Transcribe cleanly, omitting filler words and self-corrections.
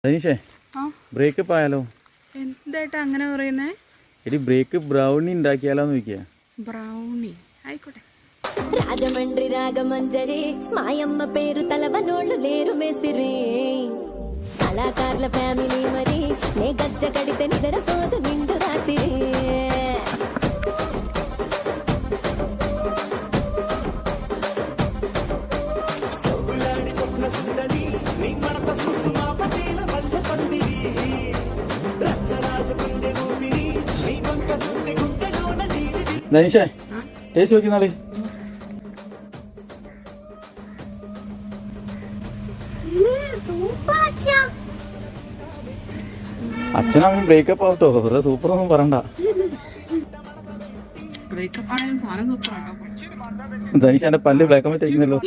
തനീഷേ breakup ആയാലോ? എന്തായിട്ടാ അങ്ങനെ പറയുന്നേ? എടി ബ്രേക്ക് ബ്രൗണി ഉണ്ടാക്കിയാലോന്ന് ചോദിക്കുക. ബ്രൗണി ആയിക്കോട്ടെ. రాజమండ్రి రాగమంజరి మాయమ్మ పేరు తలవనోళ్ళు లేరు మేస్తిరి కళాకారుల ఫ్యామిలీ మరి నే గజ్జ కడితే నిద్రపోదు నిండు రాత్రి തനീഷേ ടേസ്റ്റ് നോക്കിന്നാളി. അച്ഛനമ്മ ബ്രേക്കപ്പ് ആവട്ടോ, വെറുതെ സൂപ്പർ ഒന്നും പറയണ്ട. ബ്രേക്കപ്പ് ആണെങ്കിലും സാധനം സൂപ്പർ ആട്ടോ. തനീഷ് എന്റെ പല്ല് ബ്ലാക്ക് ആൻഡ് വൈറ്റ് ആയിരിക്കുന്നല്ലോ.